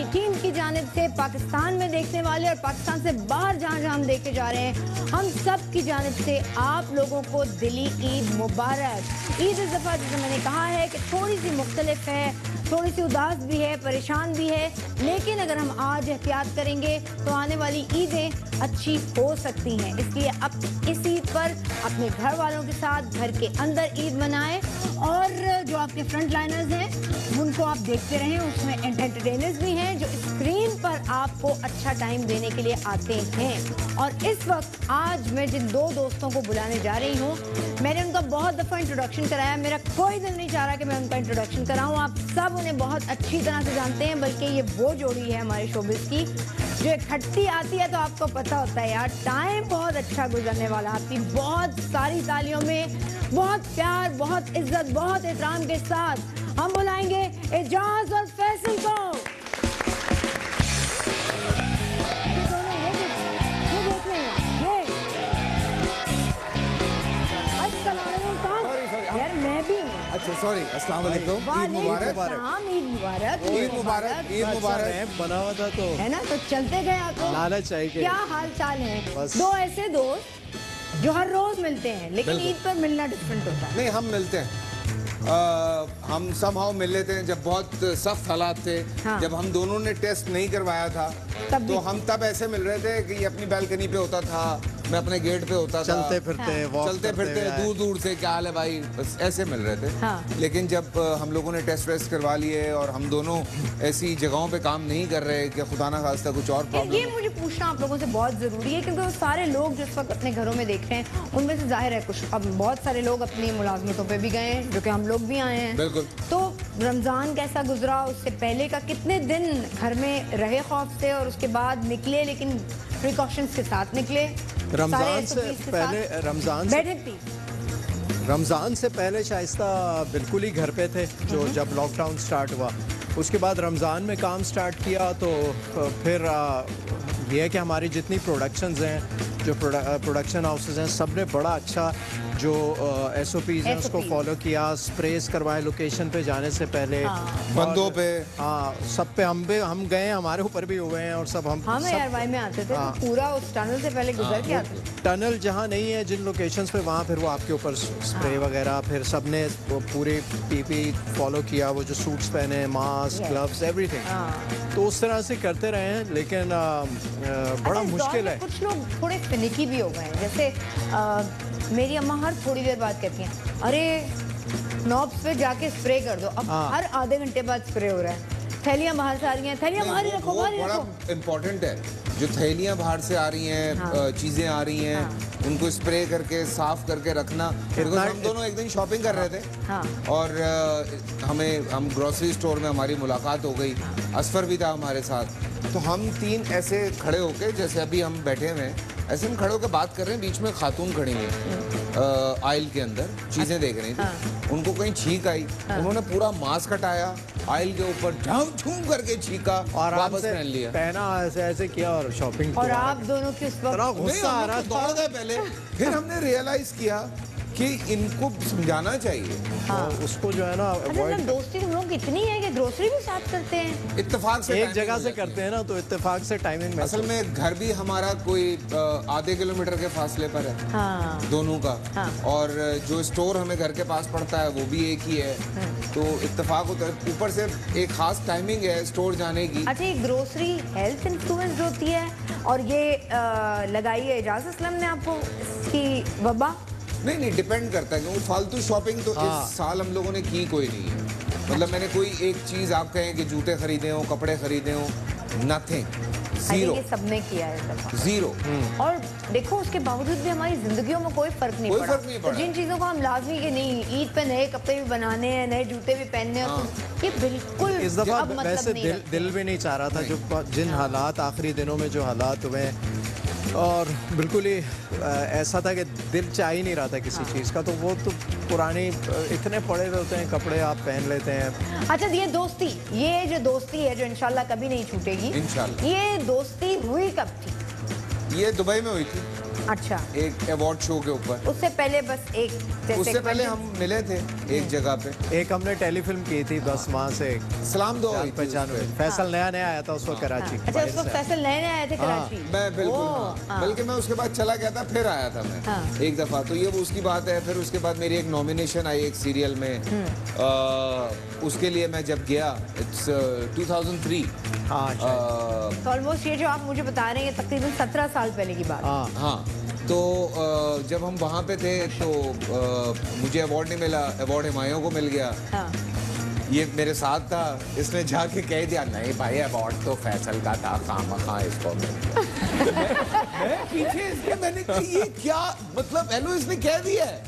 Team की जानिब से पाकिस्तान में देखने वाले और पाकिस्तान से बाहर जहाँ जहाँ हम देखे जा रहे हैं, हम सब की जानिब से आप लोगों को दिली ईद मुबारक। ईद इस दफ़ा जैसे मैंने कहा है कि थोड़ी सी मुख्तलिफ है, थोड़ी सी उदास भी है, परेशान भी है, लेकिन अगर हम आज एहतियात करेंगे तो आने वाली ईदें अच्छी हो सकती हैं। इसलिए अब इस ईद पर अपने घर वालों के साथ घर के अंदर ईद मनाएं और जो आपके फ्रंट लाइनर्स हैं उनको आप देखते रहें, उसमें एंटरटेनर्स भी हैं जो स्क्रीन पर आपको अच्छा टाइम देने के लिए आते हैं। और इस वक्त आज मैं जिन दो दोस्तों को बुलाने जा रही हूँ, मैंने उनका बहुत दफ़ा इंट्रोडक्शन कराया, मेरा कोई दिल नहीं चाह रहा कि मैं उनका इंट्रोडक्शन कराऊँ। आप सब उन्हें बहुत अच्छी तरह से जानते हैं, बल्कि ये वो जोड़ी है हमारे शोबिस की जो इकट्ठी आती है तो आपको पता होता है यार टाइम बहुत अच्छा गुजरने वाला। आपकी बहुत सारी तालियों में बहुत प्यार, बहुत इज्जत, बहुत एहतराम के साथ हम बुलाएंगे एजाज और फैसल को। यार मैं भी अच्छा सॉरी, अस्सलाम वालेकुम, ईद मुबारक। ईद मुबारक, ईद मुबारक, ईद मुबारक। बना हुआ था तो है ना, तो चलते गए आपको लालच चाहिए। क्या हाल चाल है? दो ऐसे दोस्त जो हर रोज मिलते हैं लेकिन ईद पर मिलना डिफरेंट होता है। नहीं, हम मिलते हैं, हम समहाउ मिल लेते हैं। जब बहुत सख्त हालात थे, हाँ। जब हम दोनों ने टेस्ट नहीं करवाया था तो हम तब ऐसे मिल रहे थे कि ये अपनी बालकनी पे होता था, मैं अपने गेट पे होता था, चलते फिरते चलते फिरते दूर दूर से क्या हाल है भाई, बस ऐसे मिल रहे थे। हाँ। लेकिन जब हम लोगों ने टेस्ट वेस्ट करवा लिए और हम दोनों ऐसी जगहों पे काम नहीं कर रहे कि खुदा ना खास्ता कुछ और प्रॉब्लम। ये मुझे पूछना आप लोगों से बहुत जरूरी है क्योंकि वो सारे लोग जिस वक्त अपने घरों में देख रहे हैं उनमें से जाहिर है कुछ अब बहुत सारे लोग अपनी मुलाजमतों पे भी गए हैं, जो कि हम लोग भी आए हैं। बिल्कुल। तो रमजान कैसा गुजरा, उससे पहले का कितने दिन घर में रहे खौफ से और उसके बाद निकले, लेकिन प्रिकॉशंस के साथ निकले। रमजान से पहले रमजान से पहले शाइस्ता बिल्कुल ही घर पे थे जो जब लॉकडाउन स्टार्ट हुआ। उसके बाद रमज़ान में काम स्टार्ट किया तो फिर ये है कि हमारी जितनी प्रोडक्शंस हैं, जो प्रोडक्शन हाउसेस हैं, सब ने बड़ा अच्छा जो SOPs हैं उसको फॉलो किया। स्प्रेस करवाए लोकेशन पे जाने से पहले, बंदों पे, हाँ सब पे हम गए, हमारे ऊपर भी हुए हैं और सब हम एयरवाई में आते थे तो पूरा उस टनल से पहले गुजर के आते थे। टनल जहाँ नहीं है जिन लोकेशंस पे, वहाँ फिर वो आपके ऊपर स्प्रे वगैरह, फिर सब ने पूरे PP फॉलो किया, वो जो सूट्स पहने, मास्क, ग्लव्स, एवरीथिंग। तो उस तरह से करते रहे हैं, लेकिन बड़ा मुश्किल है। कुछ लोग थोड़े फिनिकी भी हो गए हैं, जैसे मेरी अम्मा हर थोड़ी देर बाद कहती हैं अरे नॉब्स पे जाके स्प्रे कर दो। अब हर आधे घंटे बाद स्प्रे हो रहा है, थैलियां बाहर से आ रही हैं, थैलियां बाहर ही रखो, बाहर ही रखो। बड़ा इम्पोर्टेंट है, जो थैलियां बाहर से आ रही हैं, चीजें आ रही हैं, उनको स्प्रे करके साफ करके रखना। हम दोनों एक दिन शॉपिंग कर रहे थे और हम ग्रोसरी स्टोर में हमारी मुलाकात हो गई, असफर भी था हमारे साथ। तो हम तीन ऐसे खड़े होके, जैसे अभी हम बैठे हुए हैं, ऐसे हम खड़े होकर बात कर रहे हैं, बीच में खातून खड़ी हुई आइल के अंदर चीजें देख रही थी। उनको कहीं छींक आई, उन्होंने पूरा मास्क हटाया, आइल के ऊपर झूम करके छींका और वापस पहन लिया, पहना ऐसे किया और शॉपिंग। और आप दोनों के उस वक्त गुस्सा आ रहा, दौड़ गए पहले, फिर हमने रियलाइज किया कि इनको समझाना चाहिए। तो उसको जो है ना, दोस्ती हम लोग इतनी है कि ग्रोसरी भी साथ करते हैं, इत्तेफाक से एक जगह से करते हैं ना, तो इत्तेफाक से टाइमिंग। असल में घर भी हमारा कोई आधे किलोमीटर के फासले पर है दोनों का, और जो स्टोर हमें घर के पास पड़ता है वो भी एक ही है, तो इत्तेफाक होता है। ऊपर से एक खास टाइमिंग है स्टोर जाने की। अच्छा, ये ग्रोसरी हेल्थ इन्फ्लुएंस होती है और ये लगाई है एजाज असलम ने आपको इसकी वबा? नहीं, डिपेंड करता है क्योंकि फालतू शॉपिंग तो इस साल हम लोगों ने की कोई नहीं है। मतलब मैंने कोई एक चीज आप कहें कि जूते खरीदे हो, कपड़े खरीदे हो, नथिंग, जीरो। ये सबने किया है, जीरो। और देखो उसके बावजूद भी हमारी जिंदगियों में कोई फर्क नहीं पड़ा। तो जिन चीजों को हम लाजमी के नहीं, ईद पे नए कपड़े भी बनाने हैं, नए जूते भी पहनने हैं, ये बिल्कुल इस दफा वैसे दिल भी नहीं चाह रहा था, जो जिन हालात आखिरी दिनों में जो हालात हुए, और बिल्कुल ही ऐसा था कि दिल चाह ही नहीं रहा था किसी चीज़ का। तो वो तो पुराने इतने पड़े हुए होते हैं कपड़े, आप पहन लेते हैं। अच्छा, ये जो दोस्ती है जो इंशाल्लाह कभी नहीं छूटेगी, इंशाल्लाह। ये दोस्ती हुई कब थी? ये दुबई में हुई थी। अच्छा, एक अवार्ड शो के ऊपर। उससे पहले बस एक उससे पहले हम मिले थे एक जगह पे। एक हमने टेलीफिल्म की थी, बस वहाँ से सलाम दो पहचान हुई। फैसल नया नया आया था उस वक्त कराची। अच्छा, उस वक्त फैसल नए नए आए थे कराची। मैं बिल्कुल, बल्कि मैं उसके बाद चला गया था, फिर आया था मैं एक दफा। तो ये वो उसकी बात है। फिर उसके बाद मेरी एक नॉमिनेशन आई एक सीरियल में, उसके लिए मैं जब गया, इट्स 2003। तो ऑलमोस्ट ये जो आप मुझे बता रहे हैं तकरीबन 17 साल पहले की बात। हाँ, तो जब हम वहाँ पे थे तो मुझे अवार्ड नहीं मिला, अवार्ड हुमायूं को मिल गया। ये मेरे साथ था, इसने जाके कह दिया नहीं भाई अवार्ड तो फैसल का था, खामखा इसको मैं पीछे इसके मैंने कहा ये क्या मतलब, हेलो इसने कह दिया है।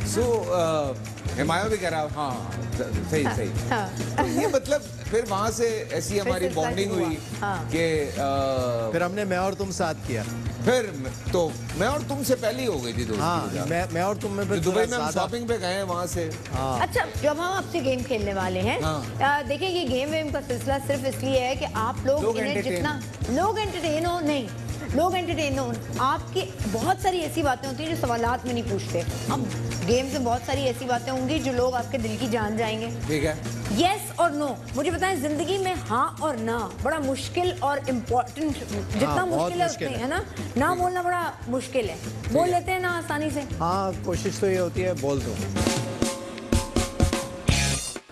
सो हुमायूं भी कह रहा हाँ सही सही। तो ये मतलब फिर वहाँ से ऐसी हमारी बॉन्डिंग हुई कि फिर हमने मैं और तुम साथ किया। फिर तो मैं और तुमसे पहले ही हो गई थी दोस्ती। हाँ, मैं और तुम में फिर दुबई में हम शॉपिंग पे गए वहाँ से। अच्छा, जब हम आपसे गेम खेलने वाले हैं, देखिए ये गेम वेम का सिलसिला सिर्फ इसलिए है कि आप लोग इन्हें जितना लोग एंटरटेन हो, नहीं लोग एंटरटेन हो। आपकी बहुत सारी ऐसी बातें होती हैं जो सवालात में नहीं पूछते। अब गेम में बहुत सारी ऐसी बातें होंगी जो लोग आपके दिल की जान जाएंगे। ठीक है, यस और नो। मुझे बताएं, जिंदगी में हाँ और ना बड़ा मुश्किल और इम्पोर्टेंट, जितना मुश्किल है उतनी है ना बोलना बड़ा मुश्किल है। बोल लेते हैं ना आसानी से। हाँ, कोशिश तो ये होती है बोल दो।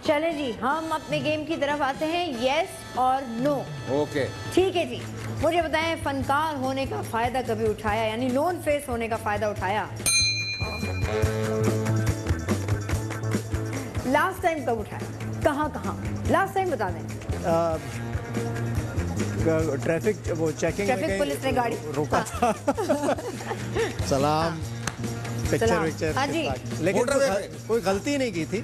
चले जी, हम अपने गेम की तरफ आते हैं, यस और नो। ओके, ठीक है जी। मुझे बताएं, फनकार होने का फायदा कभी उठाया, यानी नोन फेस होने का फायदा उठाया? लास्ट टाइम कब उठाया, कहाँ कहाँ? लास्ट टाइम बता दें। ट्रैफिक वो चेकिंग ट्रैफिक पुलिस ने गाड़ी रोका था। सलाम, पिक्चर हाँ जी। लेकिन कोई गलती नहीं की थी।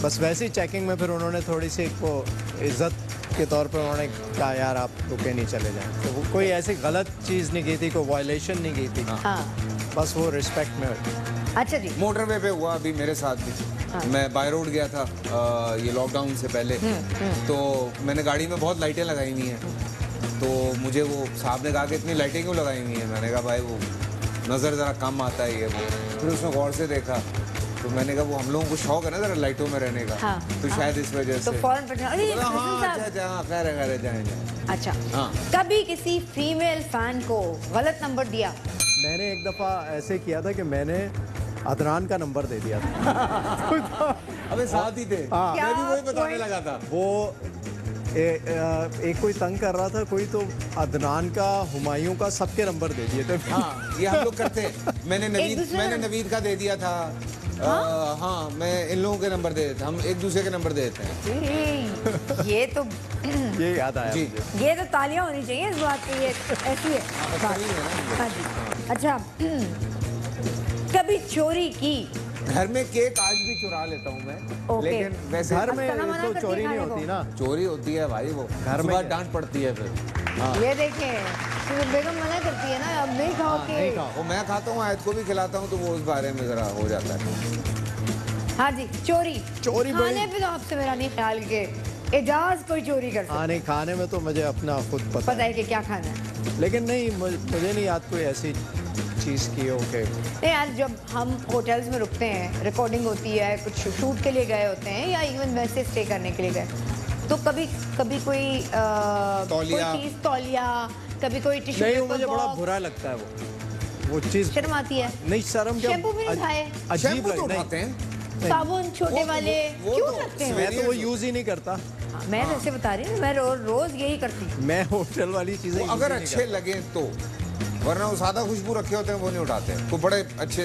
बस वैसे ही चेकिंग में फिर उन्होंने थोड़ी सी वो इज्जत के तौर पे उन्होंने कहा यार आप रुके नहीं चले जाएं। तो कोई ऐसी गलत चीज़ नहीं की थी, कोई वायलेशन नहीं की थी। बस वो रिस्पेक्ट में हुई। अच्छा जी। मोटरवे पे हुआ अभी मेरे साथ भी। मैं बाय रोड गया था ये लॉकडाउन से पहले। तो मैंने गाड़ी में बहुत लाइटें लगाई हुई हैं। तो मुझे वो साहब ने कहा कि इतनी लाइटें क्यों लगाई हुई हैं? मैंने कहा भाई वो नज़र ज़रा कम आता है ये वो। फिर उसने गौर से देखा तो मैंने कहा वो हम लोगों को शौक है ना जरा लाइटों में रहने का। तो शायद इस वजह से तो फौरन जाएं। अच्छा, कभी किसी फीमेल फैन को गलत नंबर दिया? मैंने एक दफ़ा ऐसे किया था कि मैंने अदनान का नंबर दे दिया था। अबे साथ ही थे, मैं भी वही बताने लगा था। वो एक कोई तंग कर रहा था कोई, तो अदनान का, हुमायूं का, सबके नंबर दे दिए थे। हाँ, ये हम लोग करते। मैंने नवीद का दे दिया था। हाँ, मैं इन लोगों के नंबर दे देता, हम एक दूसरे के नंबर दे देते हैं। ये तो ये याद आया जी। मुझे। ये तो तालियां होनी चाहिए इस बात की, ये ऐसी है। हाँ जी। अच्छा, कभी चोरी की? घर में केक आज भी चुरा लेता हूँ मैं। लेकिन वैसे घर में तो चोरी नहीं होती ना। चोरी होती है भाई, वो घर में डांट पड़ती है फिर। ये देखें, बेगम मना करती है ना, अब नहीं खाओ के। वो मैं खाता हूँ, आयत को भी खिलाता हूँ, तो वो उस बारे में जरा हो जाता है। हाँ जी, चोरी खाने पे तो आपसे मेरा नहीं ख्याल के एजाज कोई चोरी कर सकता। नहीं, खाने में तो मुझे अपना खुद पता है कि क्या खाना है। लेकिन नहीं, मुझे नहीं याद कोई ऐसी चीज़ की। ओके, नहीं यार, जब हम होटल्स में रुकते हैं, रिकॉर्डिंग होती है, कुछ शूट के लिए गए होते हैं या इवन वैसे स्टे करने के लिए गए, तो कभी कोई तौलिया, कभी कोई टिश्यू पेपर बॉक्स। मुझे बड़ा बुरा लगता है वो चीज़। शर्म आती है? नहीं, शर्म क्या, शैम्पू भी नहीं खाए? अजीब लगता है। साबुन छोटे वाले क्यों रखते हैं? मैं तो वो यूज ही नहीं करता। मैं ऐसे बता रही हूँ, मैं रोज यही करती हूँ। मैं होटल वाली चीजें अगर अच्छे लगे तो, वरना वो सादा खुशबू रखे होते हैं वो नहीं उठाते। तो बड़े अच्छे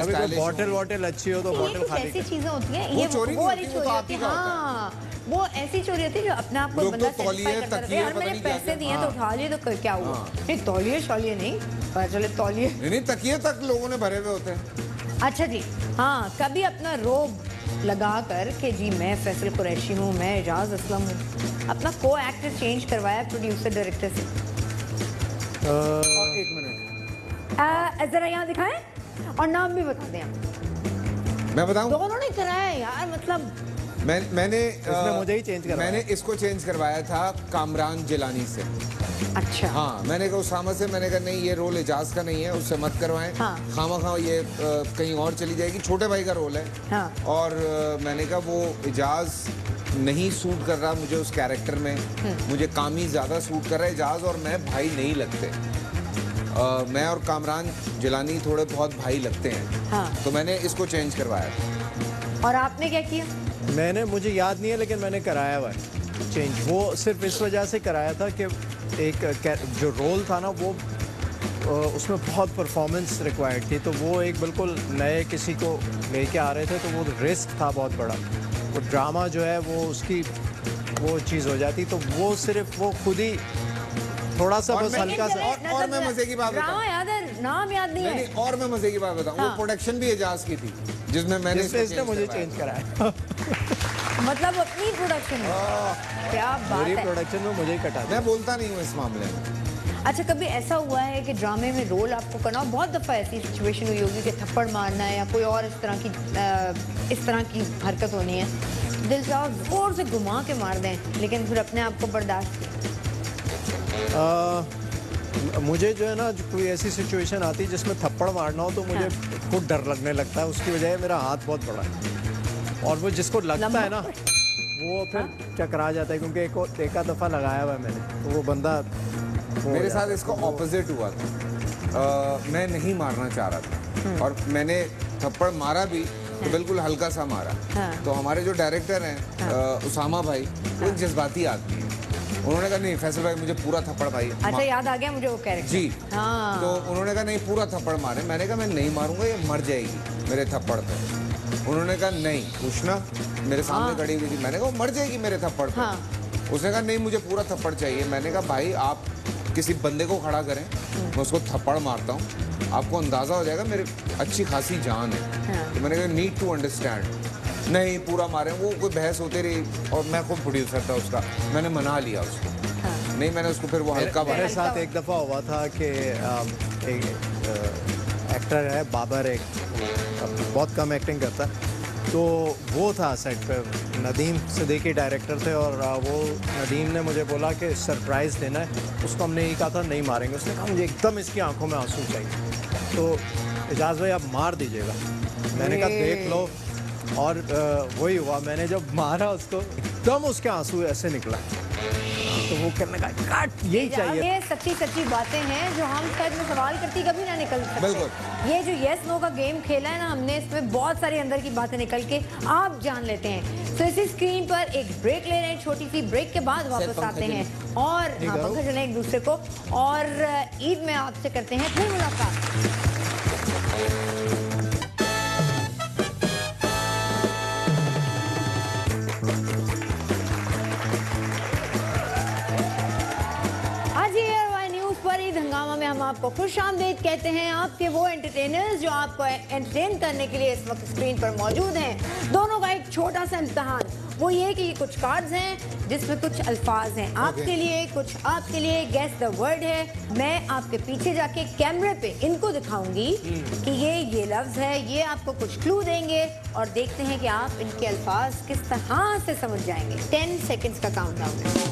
बॉटल अच्छी हो तो बॉटल खाली। ऐसी चीजें होती हैं, ये वो वाली चोरी होती है। हाँ, वो ऐसी चोरी होती है जो अपने आप को बंदा सेटिस्फाई करता है। यार मैंने पैसे दिए तो उठा लिए, तो क्या हुआ? नहीं, तौलिए शौलिए नहीं, पता चले तौलिए नहीं, तकिए तक लोगों ने भरे हुए होते हैं। अच्छा जी। हाँ, कभी अपना रोब लगा कर के जी मैं फैसल कुरैशी हूँ, मैं एजाज असलम हूँ, अपना को एक्टर चेंज करवाया प्रोड्यूसर डायरेक्टर से? एक मिनट जरा यहाँ दिखाएं और नाम भी बता दें आप। मैं बताऊं, दोनों ने कराया यार, मतलब मैंने मुझे ही चेंज करवाया। मैंने इसको चेंज करवाया था कामरान जिलानी से। अच्छा। हाँ, मैंने कहा उसामा से, मैंने कहा नहीं ये रोल एजाज का नहीं है, उससे मत करवाएं। हाँ। खामा ये कहीं और चली जाएगी, छोटे भाई का रोल है। हाँ। और मैंने कहा वो एजाज नहीं सूट कर रहा मुझे उस कैरेक्टर में, मुझे कामी ज़्यादा सूट कर रहा है। एजाज और मैं भाई नहीं लगते, मैं और कामरान जिलानी थोड़े बहुत भाई लगते हैं। हाँ। तो मैंने इसको चेंज करवाया। और आपने क्या किया? मैंने, मुझे याद नहीं है लेकिन मैंने कराया हुआ है चेंज। वो सिर्फ इस वजह से कराया था कि एक जो रोल था ना वो उसमें बहुत परफॉर्मेंस रिक्वायर्ड थी, तो वो एक बिल्कुल नए किसी को लेके आ रहे थे, तो वो रिस्क था बहुत बड़ा। वो ड्रामा जो है वो उसकी वो चीज़ हो जाती, तो वो सिर्फ वो खुद ही थोड़ा सा बस हल्का सा। और मैं मजे की बात ड्रामा याद है, नाम याद नहीं है। नहीं, और मैं मजे की बात बताऊं, हाँ। वो प्रोडक्शन भी एजाज की थी जिसमें मैंने इसने मुझे चेंज कराया। मतलब अपनी प्रोडक्शन में। क्या बात मेरी है। प्रोडक्शन में मुझे ही कटा दिया। मैं बोलता नहीं हूँ इस मामले में। अच्छा, कभी ऐसा हुआ है कि ड्रामे में रोल आपको करना हो, बहुत दफ़ा ऐसी सिचुएशन हुई होगी कि थप्पड़ मारना है या कोई और इस तरह की हरकत होनी है, दिल से आप जोर से घुमा के मार दें लेकिन फिर अपने आप को बर्दाश्त करें? मुझे जो है ना, जो कोई ऐसी सिचुएशन आती है जिसमें थप्पड़ मारना हो तो मुझे खुद डर लगने लगता है। उसकी वजह है मेरा हाथ बहुत बड़ा है, और वो जिसको लगता है ना वो फिर चकरा जाता है, क्योंकि एक दफ़ा लगाया हुआ है मैंने, तो वो बंदा मेरे साथ इसका ऑपोजिट हुआ था। मैं नहीं मारना चाह रहा था और मैंने थप्पड़ मारा भी तो बिल्कुल हल्का सा मारा। तो हमारे जो डायरेक्टर हैं उसामा भाई, वो एक जज्बाती आदमी है। उन्होंने कहा नहीं फैसल भाई मुझे पूरा थप्पड़ भाई। अच्छा, याद आ गया मुझे वो कैरेक्टर। जी। हाँ। तो उन्होंने कहा नहीं पूरा थप्पड़ मारे। मैंने कहा मैं नहीं मारूंगा, ये मर जाएगी मेरे थप्पड़ पे। उन्होंने कहा नहीं, उष्णा मेरे सामने खड़ी हुई थी, मैंने कहा वो मर जाएगी मेरे थप्पड़ पे। उसने कहा नहीं मुझे पूरा थप्पड़ चाहिए। मैंने कहा भाई आप किसी बंदे को खड़ा करें, मैं उसको थप्पड़ मारता हूँ, आपको अंदाजा हो जाएगा मेरे अच्छी खासी जान है। तो मैंने कहा नीड टू अंडरस्टैंड। नहीं पूरा मारे, वो कोई बहस होती रही और मैं खुद प्रोड्यूसर था उसका, मैंने मना लिया उसको। नहीं, मैंने उसको फिर वो हल्का मेरे साथ एक दफ़ा हुआ था कि एक एक्टर है बाबर, एक बहुत कम एक्टिंग करता, तो वो था सेट पे, नदीम सिद्दीकी डायरेक्टर थे, और वो नदीम ने मुझे बोला कि सरप्राइज़ देना है उसको। हमने यही कहा था नहीं मारेंगे, उसने कहा मुझे एकदम इसकी आंखों में आंसू चाहिए, तो एजाज भाई आप मार दीजिएगा। मैंने कहा देख लो, और वही हुआ, मैंने जब मारा उसको एकदम उसके आंसू ऐसे निकला, तो वो करने का काट यही चाहिए। ये सच्ची सच्ची बातें हैं जो हम शायद में सवाल करती कभी ना निकल सकते। बिल्कुल। ये जो यस नो का गेम खेला है ना हमने, इसमें बहुत सारे अंदर की बातें निकल के आप जान लेते हैं। तो इसी स्क्रीन पर एक ब्रेक ले रहे हैं, छोटी सी ब्रेक के बाद वापस आते हैं और पंखा चले एक दूसरे को, और ईद में आपसे करते हैं फिर मुलाकात। हम आपको खुशामदीद कहते हैं, आपके वो एंटरटेनर्स जो आपको एंटरटेन करने के लिए इस वक्त स्क्रीन पर मौजूद हैं। दोनों का एक छोटा सा इम्तिहान, वो ये कि कुछ कार्ड्स हैं जिसमें कुछ अल्फाज हैं, आपके लिए कुछ आपके लिए। गेस द वर्ड है। मैं आपके पीछे जाके कैमरे पे इनको दिखाऊंगी कि ये लफ्ज है, ये आपको कुछ क्लू देंगे और देखते हैं कि आप इनके अल्फाज किस तरह से समझ जाएंगे। 10 सेकेंड्स का काउंटडाउन है।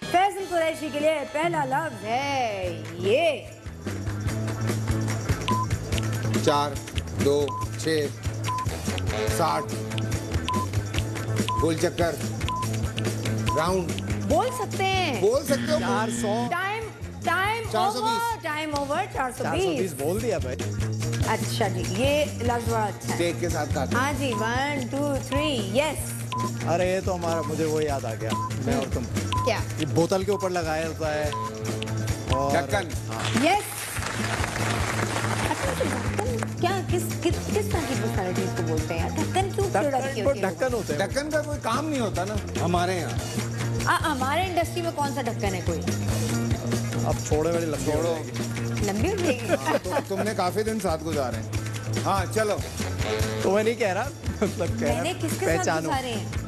फैसल कुरैशी के लिए पहला लफ्ज है ये। 4, 2, 6, 60, गोल चक्कर, राउंड। बोल सकते हैं, बोल सकते हो। 400। टाइम 420। 420 बोल दिया भाई। अच्छा जी, ये लफ्ज बड़ा अच्छा है। स्टेक के साथ खाते हैं। हाँ जी, 1, 2, 3, यस। अरे ये तो हमारा, मुझे वो याद आ गया, मैं और तुम। क्या? ये बोतल के ऊपर लगाया होता है और ढक्कन। यस। अच्छा, तो ढक्कन क्या किस तरह की पर्सनालिटीज को बोलते हैं? ढक्कन क्यों रखी होती है? ढक्कन होते हैं। ढक्कन का कोई काम नहीं होता ना हमारे यहाँ। हमारे इंडस्ट्री में कौन सा ढक्कन है कोई? अब छोड़े वाली लंबी छोड़ो। लंबी हो जाएगी। तुमने काफी दिन साथ गुजारे। हाँ चलो। तो मैं नहीं कह रहा, मतलब कह मैंने किसके साथ गुजारे हैं?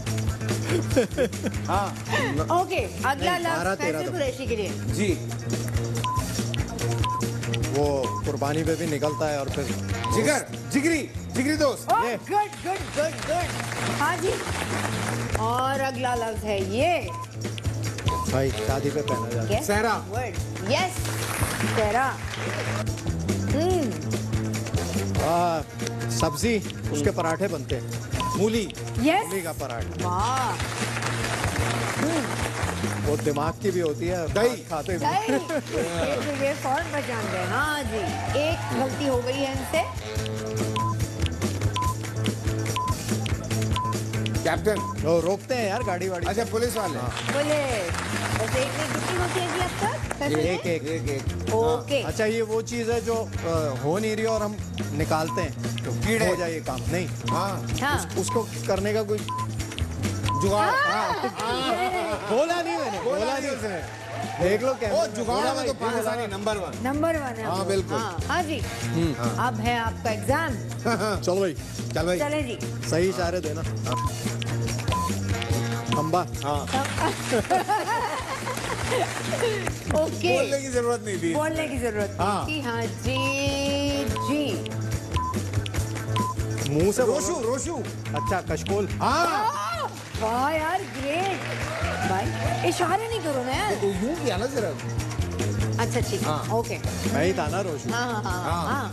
हाँ। ओके, अगला लफ्ज फैसल कुरैशी के लिए। जी। वो वो कुर्बानी पे भी निकलता है और फिर जिगरी दोस्त। Good good good good. हाँ जी, और अगला लफ्ज है ये भाई शादी पे पहना जाता है। सहरा। वर्ड यस, सहरा। सब्जी, उसके पराठे बनते हैं। मूली, यस, मूली का पराठा। वाह। वो दिमाग की भी होती है, दही खाते भी। दही, ये फौरन पहचान गए। हाँ जी, एक गलती हो गई है इनसे। कैप्टन। वो रोकते हैं यार गाड़ी वाड़ी। अच्छा, पुलिस वाले। बोले वैसे एक में कितनी होती है जी अब तक? एक एक एक ओके। अच्छा, ये वो चीज है जो हो नहीं रही और हम निकालते हैं तो कीड़े। हो जाए ये काम नहीं। हाँ, उसको करने का कोई जुगाड़। बोला नहीं मैंने, बोला नहीं उसने। देख लो क्या ओ जुगाड़ में तो पाकिस्तानी नंबर 1 है। हाँ, बिल्कुल। हाँ जी, अब है आपका एग्जाम। चलो भाई, चल भाई। चले जी। सही इशारे देना। खंबा। ओके, बोलने की जरूरत नहीं थी। बोलने की जरूरत हाँ। नहीं थी। हाँ जी जी। मुंह से रोशू। रोशू। अच्छा, कशकोल। हाँ, वाह यार, ग्रेट भाई। इशारे नहीं करो ना यार। तो यूं किया ना जरा। अच्छा ठीक है, हाँ। ओके। मैं ही था ना रोशू। हाँ हाँ हाँ हाँ।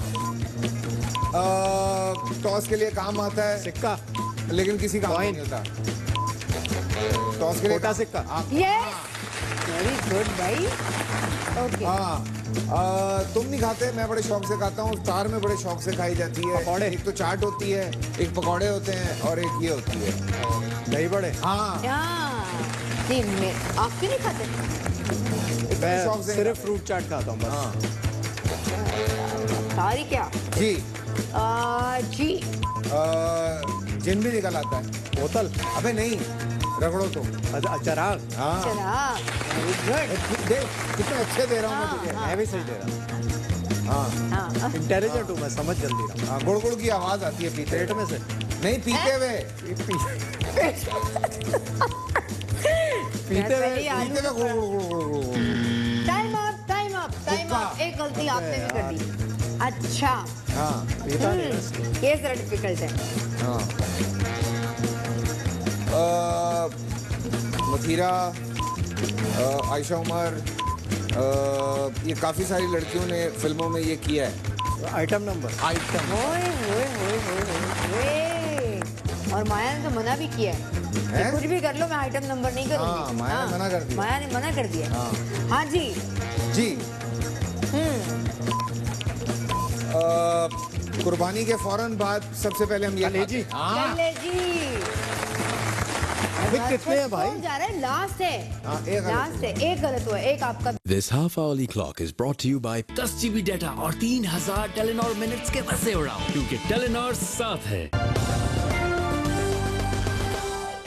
हाँ। टॉस के लिए काम आता है, सिक्का, लेकिन किसी काम Coin। नहीं होता। टॉस के लिए छोटा सिक्का। यस, वेरी गुड भाई। ओके। हाँ, तुम नहीं खाते, मैं बड़े शौक से खाता हूँ। तार में बड़े शौक से खाई जाती है। पकौड़े। एक तो चाट होती है, एक पकौड़े होते हैं, और एक ये होती है दही बड़े। हाँ। जी, मैं आप क्यों नहीं खाते? इतने शौक मैं से सिर्फ फ्रूट चाट खाता हूँ बस। हाँ सारी क्या? जी। जी। जिन भी निकल आता है। बोतल। अबे नहीं, रगड़ो तो। अच्छा, चराग। हाँ, चला, वेरी गुड। देख कितने अच्छे दे रहा हूँ मैं तुझे। मैं भी सही दे रहा हूँ। हाँ हाँ, इंटेलिजेंट हूँ मैं, समझ जल्दी रहा हूँ। हाँ, गुड़ गुड़ की आवाज आती है पीते पेट में से। नहीं, पीते हुए। पीते हुए। पहले आलू पीते हुए गुड़ गुड़ गुड़ गुड़ गुड़ गुड़। Time up, time up, time हुक्का। अप। एक गलती आपने भी कर दी। अच्छा, हाँ पीता नहीं है। ये जरा डिफिकल्ट है। हाँ। मथीरा, आयशा उमर, ये काफी सारी लड़कियों ने फिल्मों में ये किया है। Item number. आइटम। ओए ओए ओए ओए ओए। और माया ने तो मना भी किया है कि हैं? कुछ भी कर लो, मैं आइटम नंबर नहीं करूंगी। हाँ, माया ने मना कर दिया। माया ने मना कर दिया। हाँ। हाँ जी। जी। कुर्बानी के फौरन बाद सबसे पहले हम ये कलेजी। खाते हैं। हाँ। कलेजी। अभी कितने हैं भाई? कौन जा रहा है? लास्ट है। हाँ, एक गलत लास्ट है, एक गलत हुआ, एक आपका। This half-hourly clock is brought to you by 10 GB data और 3000 टेलीनॉर मिनट्स के मजे उड़ाओ, क्योंकि टेलीनॉर साथ है।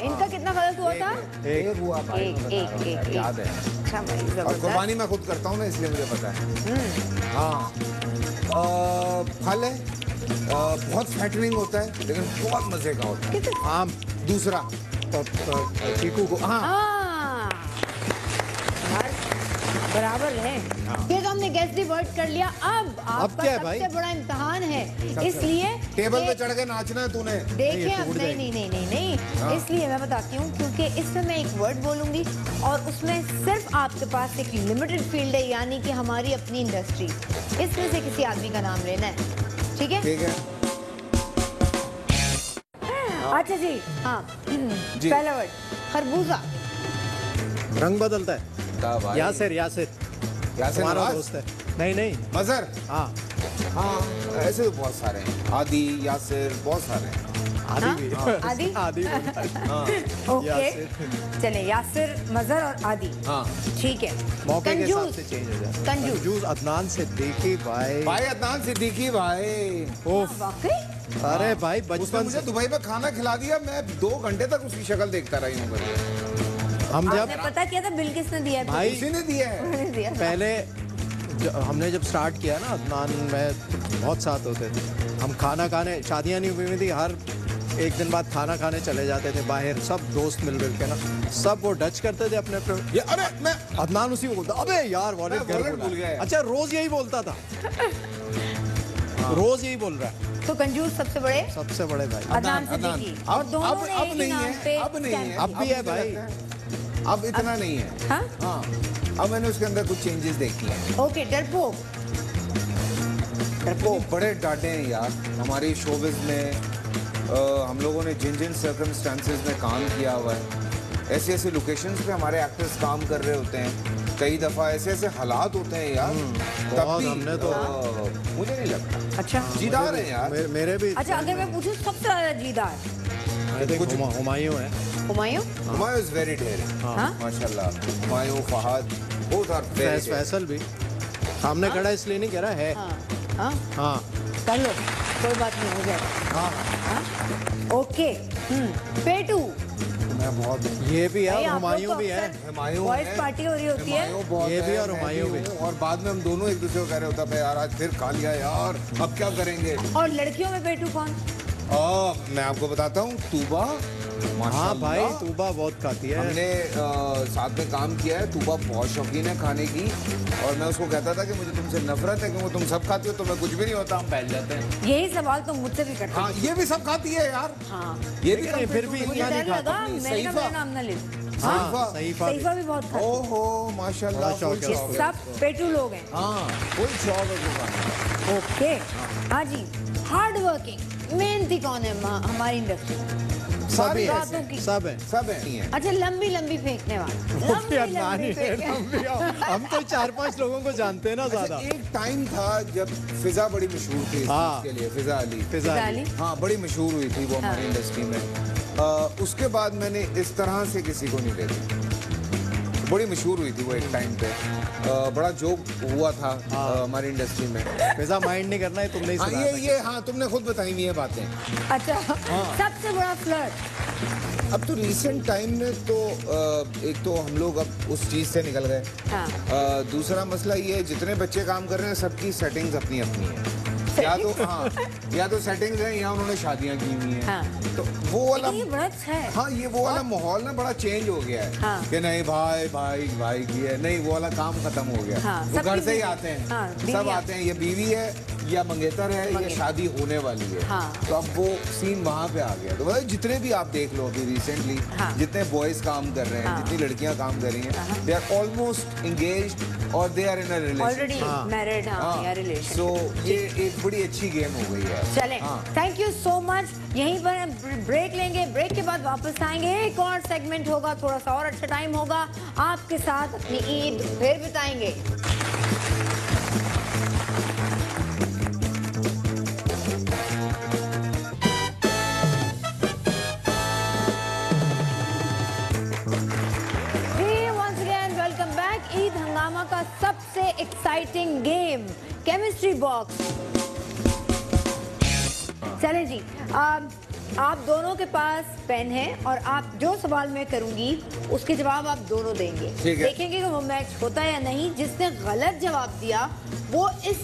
इनका कितना गलत हुआ था? एक हुआ भाई, एक, मैं बता एक, रहा हूँ, एक, याद है। अच्छा भाई, और जबरदस्त। कुर्बानी मैं खुद करता हूँ ना, इसलिए मुझे पता है। हाँ। फल है, बहुत फैटनिंग होता है, लेकिन बहुत मजे का होता है। आम। दूसरा चीकू को। हाँ, हाँ, यार, बराबर है। ये तो हमने गेस दी वर्ड कर लिया। अब आपका क्या है भाई? सबसे बड़ा इम्तिहान है, इसलिए टेबल पे कि- चढ़ के नाचना है तूने। देखिए ये अब टूट नहीं जाएगी। नहीं नहीं नहीं नहीं, इसलिए मैं बताती हूँ क्योंकि इसमें मैं एक वर्ड बोलूंगी और उसमें सिर्फ आपके पास एक लिमिटेड फील्ड है, यानी कि हमारी अपनी इंडस्ट्री। इसमें से किसी आदमी का नाम लेना है, ठीक है? ठीक है। अच्छा जी, हाँ। जी। पहला वर्ड खरबूजा। रंग बदलता है। यासिर। यासिर हमारा नवाज? दोस्त है। नहीं नहीं। मजहर। हाँ, हाँ, ऐसे तो बहुत सारे हैं। आदि, यासिर, बहुत सारे हैं। आदि हाँ? भी। आदि? आदि भी। ओके, यासिर। चले यासिर, मजहर और आदि। हाँ। ठीक है। मौके के हिसाब कंजूस। से चेंज हो जाए। कंजूस। कंजूस अदनान सिद्दीकी भाई। भाई अदनान सिद्दीकी भाई। ओफ। वाकई? अरे भाई उसने बचपन मुझे से दुबई में खाना खिला दिया, मैं 2 घंटे तक उसकी शक्ल देखता रही हूँ। हम जब आपने पता किया था बिल किसने दिया है? भाई उसी ने दिया है। उन्होंने दिया था। पहले हमने जब स्टार्ट किया ना, अदनान में बहुत साथ होते थे हम। खाना खाने, शादियां नहीं हुई थी, हर एक दिन बाद खाना खाने चले जाते थे बाहर, सब दोस्त मिल के ना, सब वो डच करते थे अपने अपने। ये अरे मैं अदनान उसी को बोलता, अबे यार वॉलेट मैं घर वॉलेट भूल भूला। गया। अच्छा, रोज यही बोलता था। रोज यही बोल रहा है। तो कंजूस सबसे बड़े सबसे बड़े भाई। अदनान सिद्दीकी, और दोनों ने एक ही नाम पे अब नहीं है, स्टैम्प अब भी है भाई। अब इतना नहीं है। हाँ? हाँ, अब मैंने उसके अंदर कुछ चेंजेस देखे हैं। ओके, डरपोक। वो बड़े डांटे हैं यार हमारी शोबिज में। हम लोगों ने जिन जिन सर्कमस्टांसेस में काम किया हुआ है, ऐसे ऐसे लोकेशंस पे हमारे एक्टर्स काम कर रहे होते हैं, कई दफा ऐसे ऐसे हालात होते हैं यार, तब बहुत भी हमने तो मुझे नहीं लगता। अच्छा, जीदार है यार। मेरे भी। अच्छा, अगर मैं पूछूं सबसे ज्यादा जीदार आई थिंक हुमायूं है। Humayun. Humayun is very daring, हाँ? माशाल्लाह। Humayun, Fahad, both are very. Faisal भी सामने खड़ा है इसलिए नहीं कह रहा है। हाँ हाँ, हाँ कर लो, कोई बात नहीं, हो जाएगा। हाँ, ओके। पेटू। मैं बहुत ये भी है भाई, और आप लोग हुमायूं तो भी है। अक्सर हुमायूं वॉइस है। पार्टी हो रही होती है। हुमायूं बहुत ये भी है, और मैं हुमायूं भी। हूँ। और बाद में हम दोनों एक दूसरे को कह रहे होता है यार आज फिर खा लिया यार, अब क्या करेंगे। और लड़कियों में पेटू कौन? मैं आपको बताता हूँ, तूबा। हाँ माशाल्लाह। भाई, तूबा बहुत खाती है। हमने साथ में काम किया है। तूबा बहुत शौकीन है खाने की, और मैं उसको कहता था कि मुझे तुमसे नफरत है क्योंकि तुम सब खाती हो, तो मैं कुछ भी नहीं होता, हम बैठ जाते हैं। यही सवाल तो मुझसे भी करते हाँ, ये भी सब खाती है यार। हाँ, ये भी लेकिन फिर भी मुझे इतना डर नहीं खाता। लगा, मैंने कहा मेरा नाम ना ले। हाँ, सहीफा भी। सहीफा भी बहुत खाता है। ओहो माशाल्लाह, बड़ा शौक फुल है ये शौक है। सब पेटू लोग हैं। हाँ, फुल शौक है उसको खाने ओके। हाँ जी, हार्ड वर्किंग मेहनती कौन है हमारी इंडस्ट्री में? सभी बातों है, की। सब है। का। सब है। अच्छा, लंबी लंबी फेंकने वाले, लंबी अदनान ही लंबी है, फेंकने। हम तो 4-5 लोगों को जानते हैं ना ज्यादा। अच्छा, एक टाइम था जब फिजा बड़ी मशहूर थी इस हाँ। चीज़ के लिए, फिजा अली। फिजा फिजा अली। हाँ, बड़ी मशहूर हुई थी वो हमारी इंडस्ट्री में। उसके बाद मैंने इस तरह से किसी को नहीं देखा। बड़ी मशहूर हुई थी वो एक टाइम पे। बड़ा जोक हुआ था हमारी इंडस्ट्री में। फिजा माइंड नहीं करना है, तुमने ही हाँ, सुना था। ये हाँ, तुमने खुद बताई हुई है बातें। अच्छा, सबसे बड़ा फ्लर्ट। अब तो रिसेंट टाइम में तो एक तो हम लोग अब उस चीज़ से निकल गए। हाँ। दूसरा मसला ये है, जितने बच्चे काम कर रहे हैं सबकी सेटिंग्स अपनी अपनी है। या तो सेटिंग्स हैं या उन्होंने शादियां की हुई हैं। हाँ। तो वो वाला, ये बड़ा अच्छा है। हाँ, ये वो वाला माहौल ना बड़ा चेंज हो गया है। हाँ। कि नहीं भाई भाई भाई की है, नहीं वो वाला काम खत्म हो गया। हाँ, वो घर सबकी से ही बीवी- आते हैं। हाँ, बीवी सब आते हैं, ये बीवी है या मंगेतर है या मंगेतर। शादी होने वाली है। हाँ। तो अब वो सीन वहाँ पे आ गया। तो मतलब जितने भी आप देख लो अभी रिसेंटली, हाँ। जितने बॉयज काम कर रहे हैं, हाँ। जितनी लड़कियां काम कर रही हैं, दे आर ऑलमोस्ट एंगेज्ड और they are in a relation. Already married, हाँ, या रिलेशन। सो ये एक बड़ी अच्छी गेम हो गई है। चलें, हाँ। Thank you so much. यहीं पर हम ब्रेक लेंगे, ब्रेक के बाद वापस आएंगे, एक और सेगमेंट होगा, थोड़ा सा और अच्छा टाइम होगा, आपके साथ अपनी ईद फिर बिताएंगे। once again, welcome back। Eid हंगामा का सबसे एक्साइटिंग गेम केमिस्ट्री बॉक्स। चलें जी, आप दोनों के पास पेन है और आप जो सवाल मैं करूंगी उसके जवाब आप दोनों देंगे। ठीक है। देखेंगे कि वो मैच होता है या नहीं। जिसने गलत जवाब दिया वो इस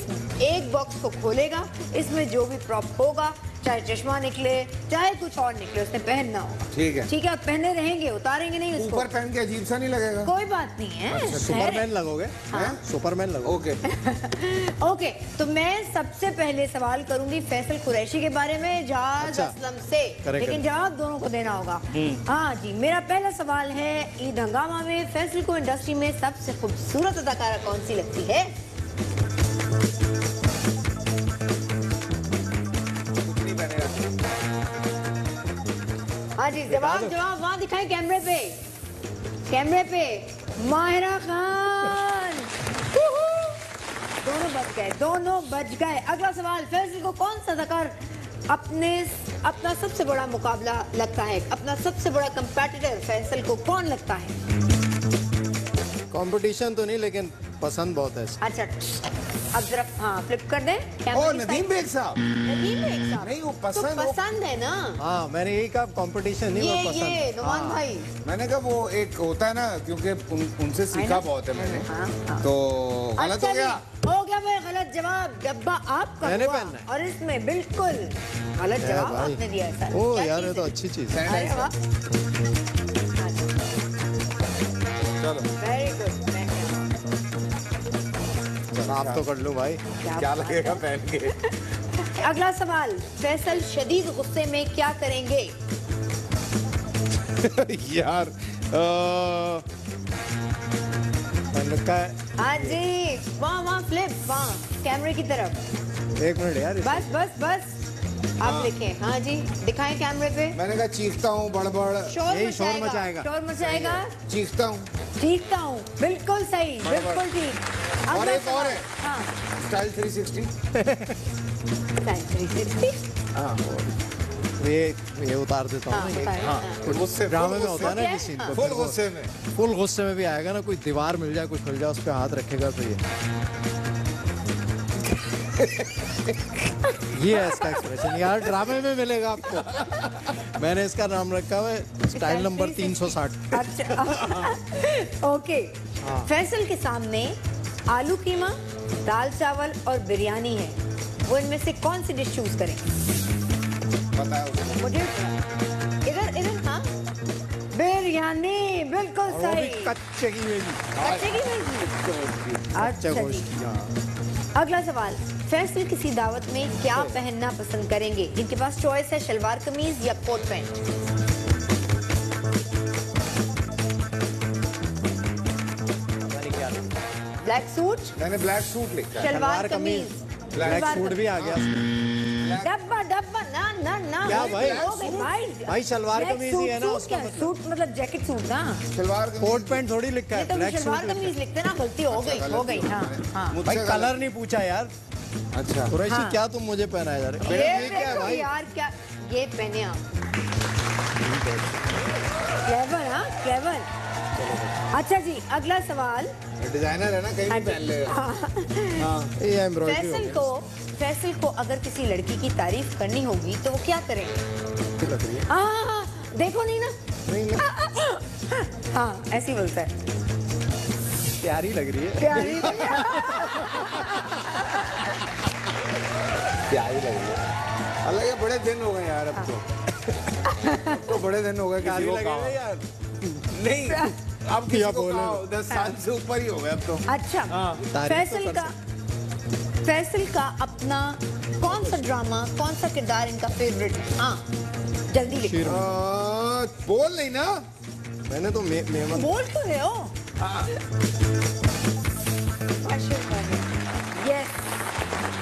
एक बॉक्स को खोलेगा, इसमें जो भी प्रॉप होगा, चाहे चश्मा निकले चाहे कुछ और निकले, उसने पहनना होगा। ठीक है। ठीक है, आप पहने रहेंगे, उतारेंगे नहीं उसको। ऊपर पहन के अजीब सा नहीं लगेगा? कोई बात नहीं है। सुपरमैन लगोगे? हाँ। सुपरमैन लगोगे? ओके। ओके, तो मैं सबसे पहले सवाल करूंगी फैसल कुरैशी के बारे में, जाज अच्छा। असलम से। करेक्ट, लेकिन करेक्ट। जवाब दोनों को देना होगा। हाँ जी, मेरा पहला सवाल है, ईद हंगामा में फैसल को इंडस्ट्री में सबसे खूबसूरत अदाकारा कौन सी लगती है? कुछ नहीं पहनेगा। हाँ जी, जवाब वहाँ दिखाएं कैमरे पे, कैमरे पे। माहिरा खान। दोनों बच गए, दोनों बच गए। अगला सवाल, फैसल को कौन सा अदाकार अपना सबसे बड़ा मुकाबला लगता है, अपना सबसे बड़ा कंपेटिटर फैसल को कौन लगता है? कंपटीशन तो नहीं, लेकिन पसंद बहुत है। अच्छा, अब जरा हाँ फ्लिप कर दें। ओ नदीम बेग साहब, नदीम बेग साहब, नहीं वो तो पसंद पसंद है ना। हाँ मैंने यही कहा, कंपटीशन नहीं, वो पसंद। ये नुमान भाई, मैंने कहा वो एक होता है ना, क्योंकि उनसे सीखा बहुत है मैंने। हाँ। तो गलत अच्छा हो गया। हो गया भाई, गलत जवाब। डब्बा आपका मैंने हुआ, पहनना है। और इसमें बिल्कुल गलत जवाब भाई। आपने दिया है सर। ओ क्या यार चीज़ ये तो है? अच्छी चीज है। अरे वाह, चलो वेरी गुड। आप तो कर लो भाई। क्या लगेगा पहन के। अगला सवाल, फैसल शदीद गुस्से में क्या करेंगे? यार मैंने कहा हाँ जी, वहाँ फ्लिप, वहाँ कैमरे की तरफ। 1 मिनट यार। बस आप लिखें। हाँ जी, दिखाएं कैमरे पे। मैंने कहा चीखता हूँ बड़बड़, यही शोर मचाएगा। शोर मचाएगा। चीखता हूँ। चीखता हूँ, बिल्कुल सही, बिल्कुल ठीक। और अगला एक और है। सवाल। हाँ, स्टाइल 360। Style 360। हाँ ये उतार देता हाँ, हूँ ना, बताएं, हाँ हाँ। गुस्से, ड्रामे में फुल होता है ना क्या? किसी हाँ। को, फुल गुस्से में। फुल गुस्से में भी आएगा ना, कोई दीवार मिल जाए, कुछ मिल जाए, उस पर हाथ रखेगा तो ये है इसका एक्सप्रेशन। यार ड्रामे में मिलेगा आपको। मैंने इसका नाम रखा हुआ है स्टाइल नंबर 360। अच्छा ओके। हाँ। फैसल के सामने आलू कीमा, दाल चावल और बिरयानी है, वो इनमें से कौन सी डिश चूज करें? बताया उसने। मुझे इधर हाँ, बिरयानी, बिल्कुल और वो भी सही। कच्चे की हुई। बच्चे की बिरयानी। अच्छा जी। गोश्त की, हाँ। अगला सवाल, फैसल किसी दावत में क्या पहनना पसंद करेंगे? इनके पास चॉइस है शलवार कमीज या कोट पैंट। ब्लैक सूट, मैंने ब्लैक सूट लिखा है। शलवार कमीज, ब्लैक सूट भी आ गया उसमें। डब्बा डब्बा ना क्या भाई? हो गई भाई। भाई सलवार ब्लैक कमीज ही है ना सूट उसका क्या? मतलब। सूट मतलब जैकेट सूट ना, सलवार कमीज। कोट पैंट थोड़ी लिखा ये है, तो ब्लैक शलवार सूट कमीज लिखते ना, गलती हो गई हाँ हाँ। मुझसे भाई गलत। कलर नहीं पूछा यार। अच्छा कुरैशी हाँ। क्या तुम मुझे पहनाए जा रहे? ये क्या है देखो भाई? यार, क्या ये पहने आप। क्लेवर, हाँ क्लेवर। अच्छा जी, अगला सवाल। डिजाइनर है ना, कहीं भी पहन ले। हाँ ये एम्ब्रॉयडरी फैसल को अगर किसी लड़की की तारीफ करनी होगी तो वो क्या करेंगे? लग रही है। हाँ, देखो नहीं ना। हाँ ऐसी बोलता है। प्यारी लग रही है। प्यारी। प्यारी लग रही है। अलग ये बड़े दिन हो गए यार अब तो बड़े दिन हो गए किसी प्यारी को लग रही कहा। है यार। नहीं अब किसी क्या को बोले? कहा 10 साल से ऊपर ही हो गए अब तो। अच्छा, तारीफ तो कर फैसल का अपना कौन सा ड्रामा, कौन सा किरदार इनका फेवरेट है? हाँ जल्दी लिखो। बोल नहीं ना। मैंने तो मेमन बोल तो रहे हो। यस,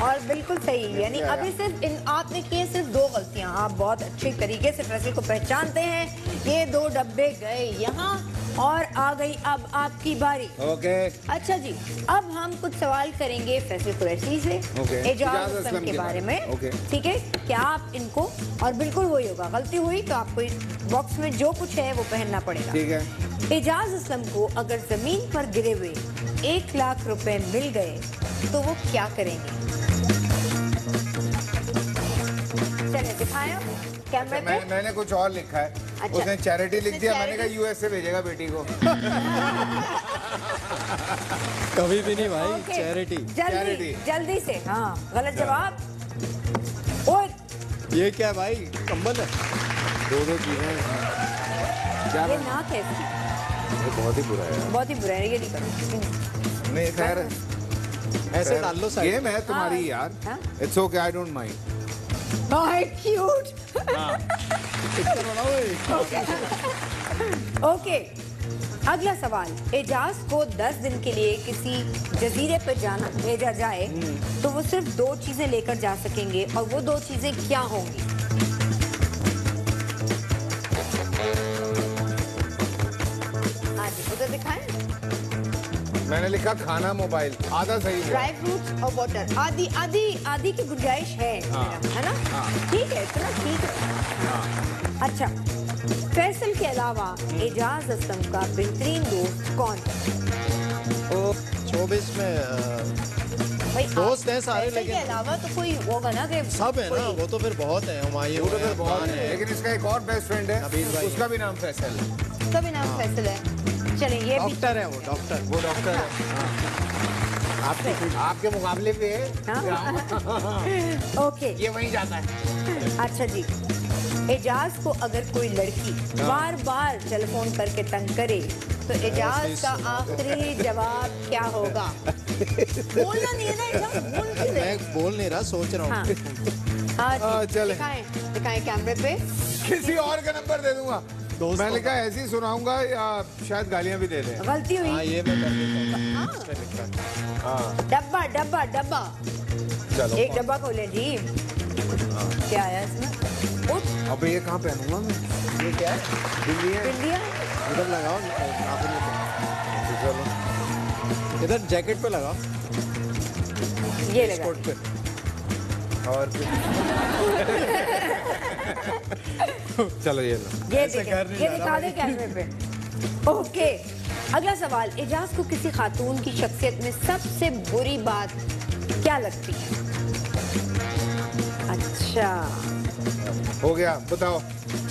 और बिल्कुल सही। यानी क्या अभी सिर्फ आपने किए सिर्फ 2 गलतियां। आप बहुत अच्छे तरीके से फैसल को पहचानते हैं। ये 2 डब्बे गए यहाँ और आ गई अब आपकी बारी। ओके अच्छा जी, अब हम कुछ सवाल करेंगे फैसल कुरैशी से ओके। एजाज असलम के बारे में। ओके। ठीक है, क्या आप इनको, और बिल्कुल वही होगा, गलती हुई तो आपको इस बॉक्स में जो कुछ है वो पहनना पड़ेगा। ठीक है। एजाज असलम को अगर जमीन पर गिरे हुए 1 लाख रुपए मिल गए तो वो क्या करेंगे? चलिए दिखाएं कैमरे पे। मैंने कुछ और लिखा है। अच्छा। उसने चैरिटी लिख दिया, मैंने कहा charity- यूएसए भेजेगा बेटी को। कभी भी नहीं भाई। Okay, charity. जल्दी Charity। जल्दी से। हाँ गलत जवाब। ओए ये क्या है भाई? कंबल है। 2 चीजें हैं। क्या ये बना? नाक है इसकी, ये बहुत ही बुरा है। बहुत ही बुरा है, ये नहीं करो। नहीं खैर ऐसे डाल लो साइड। गेम है तुम्हारी हाँ। यार। हाँ? It's okay, I don't mind. Bye cute. Okay, अगला सवाल। एजाज को 10 दिन के लिए किसी जजीरे पर जाना भेजा जाए तो वो सिर्फ 2 चीजें लेकर जा सकेंगे, और वो 2 चीजें क्या होंगी? आज उधर दिखाएं। मैंने लिखा खाना, मोबाइल, आधा सही है। ड्राई फ्रूट्स और वाटर, आदि की गुंजाइश है मैडम, है ना? ठीक है, इतना ठीक है। अच्छा, फैसल के अलावा एजाज असलम का बेहतरीन दोस्त कौन है? 24 में भाई दोस्त हैं सारे, पैसे के लेकिन अलावा तो कोई होगा ना कि सब है ना, वो तो फिर बहुत है। हुमायूं वो तो फिर है, बहुत अफगान है, लेकिन इसका एक और बेस्ट फ्रेंड है, नबील भाई उसका भी नाम फैसल है। उसका भी नाम फैसल है। चलें ये भी डॉक्टर है वो, डॉक्टर। वो डॉक्टर है, आपके मुकाबले पे है। हाँ। ओके, ये वहीं जाता है। अच्छा जी, एजाज को अगर कोई लड़की बार बार टेलीफोन करके तंग करे तो एजाज का आखिरी जवाब क्या होगा? बोलना नहीं है ना एजाज, बोल क्यों रहे? मैं बोल नहीं रहा, सोच रहा हाँ हूँ। हाँ जी, चलें। दिखाएं कैमरे पे। किसी और का नंबर दे दूंगा। दोस्तों मैंने कहा ऐसे ही सुनाऊंगा या शायद गालियां भी दे दें। गलती हाँ, हुई। ये मैं कर देता हूँ। इसमें लिखा है। हाँ डब्बा डब्बा डब्बा, चलो। एक डब्बा खोले जी। क्या आया इसमें? उठ, अबे ये कहाँ पहनूंगा मैं? ये क्या है? दिल्ली है। बिल्लियाँ। इधर लगाओ, नाखून पे। चलो इधर जैकेट पे लगाओ, ये लगा। कोट पे। और चलो ये लो। ये ऐसे कर नहीं ये जा दिखा रहा दे कैमरे पे। ओके, अगला सवाल, एजाज को किसी खातून की शख्सियत में सबसे बुरी बात क्या लगती है? अच्छा, हो गया, बताओ।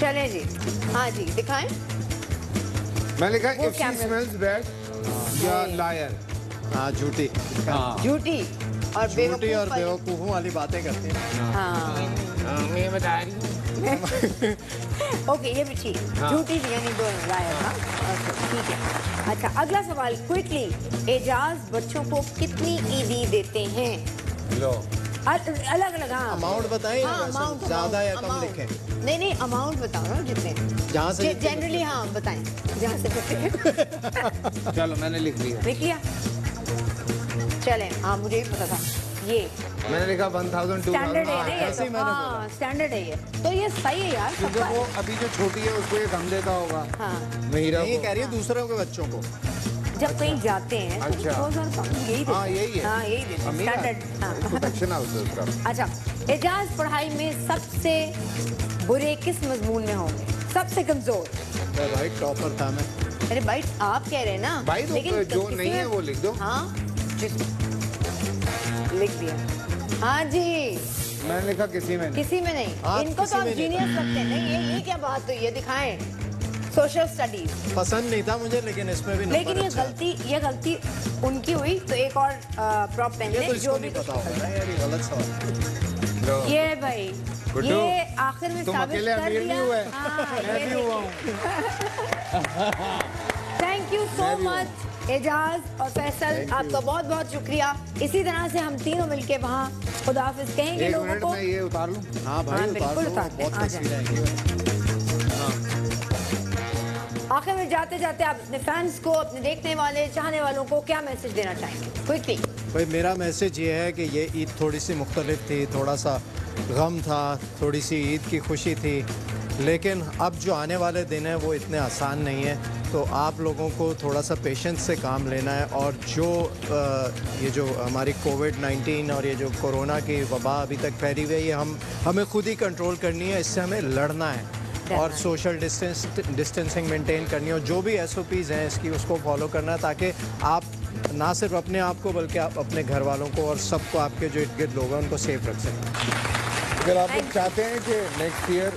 चलें जी। हाँ जी, दिखाएं। मैंने कहा वो इफ शी कैमरे- स्मेल्स बैड या लायर। हाँ, झूठी। हाँ झूठी और झूठी और बेवकूफ वाली। बेवकूफों वाली बातें करती हैं। हाँ, मैं बता रही हूँ। ओके, ये भी ठीक। झूठी भी यानी दोनों लायर। हाँ, अच्छा, ठीक है। अच्छा, अगला सवाल क्विकली, एजाज बच्चों को कितनी ईदी देते हैं? लो अलग अलग। हाँ, अमाउंट बताएं या हाँ, वैसे amount, ज्यादा या amount, कम amount। लिखें? नहीं नहीं, अमाउंट बताओ ना जितने जहाँ से जितने जनरली। हाँ बताएं, जहाँ से बताएं। चलो मैंने लिख लिया। लिख लिया? चलें, हाँ मुझे भी पता था ये मैंने लिखा 1000 स्टैंडर्ड है 2000। ना ये ऐसे ही तो। मैंने हाँ, स्टैंडर्ड है ये तो, ये सही है यार क्योंकि सबका। वो अभी जो छोटी है उसको ये कम देता होगा। हाँ, महिरा नहीं, को। कह रही है दूसरों के बच्चों को। जब कहीं जाते हैं तो अच्छा। 2000 कम यही देते हाँ, हैं। यही है। हाँ, यही देते हैं, अमीर स्टैंडर्ड। हाँ। प्रोटेक्शन हाउस है उसका। अच्छा, एजाज पढ़ाई में सबसे बुरे किस मजमून में होंगे? सबसे कमजोर? मैं भाई टॉपर था मैं। अरे भाई आप कह रहे हैं ना, भाई तो लेकिन जो किसी नहीं में- है वो लिख दो। हाँ, लिख दिया। हाँ जी, मैंने लिखा किसी में नहीं। किसी में नहीं। आप इनको किसी तो आप में नहीं। जीनियस लगते हैं। नहीं, ये क्या बात हुई? ये दिखाएं, सोशल स्टडीज। पसंद नहीं था मुझे, लेकिन इसमें भी नंबर लेकिन ये अच्छा है। गलती उनकी हुई तो एक और प्रॉप पहन ये लें, तो जो इसको भी नहीं कुछ पता होगा ना यार, ये गलत सवाल। लो। ये भाई, गुड्डू, ये आखिर में तुम साबित अकेले कर अमीर दिया। नहीं हुए। हाँ, मैं ये भी हुआ thank you so much Ejaz और फैसल, आपका बहुत बहुत शुक्रिया। इसी तरह से हम तीनों मिलके वहाँ खुदाफिज कहेंगे एक लोगों मिनट को। में ये उतार लूं। हाँ भाई, हाँ, उतार बिल्कुल दो, उतार दें, बहुत आ जाएं। तस्वीरें आएंगी। आखिर में जाते जाते आप अपने फैंस को, अपने देखने वाले चाहने वालों को क्या मैसेज देना चाहेंगे? क्विकली। भाई मेरा मैसेज ये है कि ये ईद थोड़ी सी मुख्तलिफ थी, थोड़ा सा गम था, थोड़ी सी ईद की खुशी थी, लेकिन अब जो आने वाले दिन हैं वो इतने आसान नहीं है। तो आप लोगों को थोड़ा सा पेशेंस से काम लेना है, और जो ये जो हमारी कोविड-19 और ये जो कोरोना की वबा अभी तक फैली हुई है, ये हमें खुद ही कंट्रोल करनी है, इससे हमें लड़ना है और सोशल डिस्टेंसिंग मेंटेन करनी है, और जो भी SOPs हैं इसकी उसको फॉलो करना है, ताकि आप ना सिर्फ अपने आप को बल्कि आप अपने घर वालों को और सबको, आपके जो इर्द गिर्द लोग हैं उनको सेफ रख सकें। अगर आप लोग चाहते हैं कि नेक्स्ट ईयर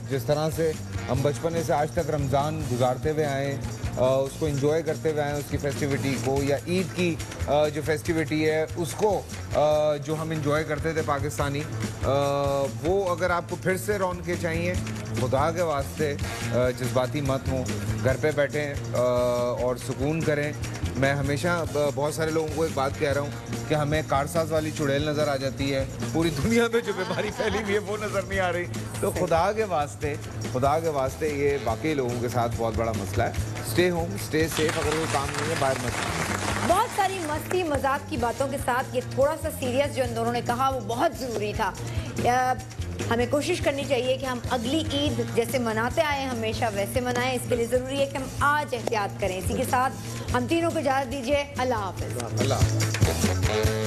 जिस तरह से हम बचपने से आज तक रमज़ान गुजारते हुए आए, उसको एंजॉय करते हुए आए, उसकी फेस्टिविटी को, या ईद की जो फेस्टिविटी है उसको जो हम एंजॉय करते थे पाकिस्तानी, वो अगर आपको फिर से रौनकें चाहिए, खुदा के वास्ते जज्बाती मत हों, घर पे बैठें और सुकून करें। मैं हमेशा बहुत सारे लोगों को एक बात कह रहा हूँ कि हमें कारसाज वाली चुड़ैल नज़र आ जाती है, पूरी दुनिया में जो बीमारी फैली हुई है वो नज़र नहीं आ रही। तो खुदा के वास्ते ये वाकई लोगों के साथ बहुत बड़ा मसला है। स्टे होम, स्टे सेफ, अगर कोई काम नहीं है बाहर मत। बहुत सारी मस्ती मजाक की बातों के साथ ये थोड़ा सा सीरियस जो इन दोनों ने कहा वो बहुत ज़रूरी था। हमें कोशिश करनी चाहिए कि हम अगली ईद जैसे मनाते आए हमेशा वैसे मनाएं। इसके लिए ज़रूरी है कि हम आज एहतियात करें। इसी के साथ हम तीनों को इजाज़त दीजिए। अल्लाह हाफ़िज़। अल्लाह।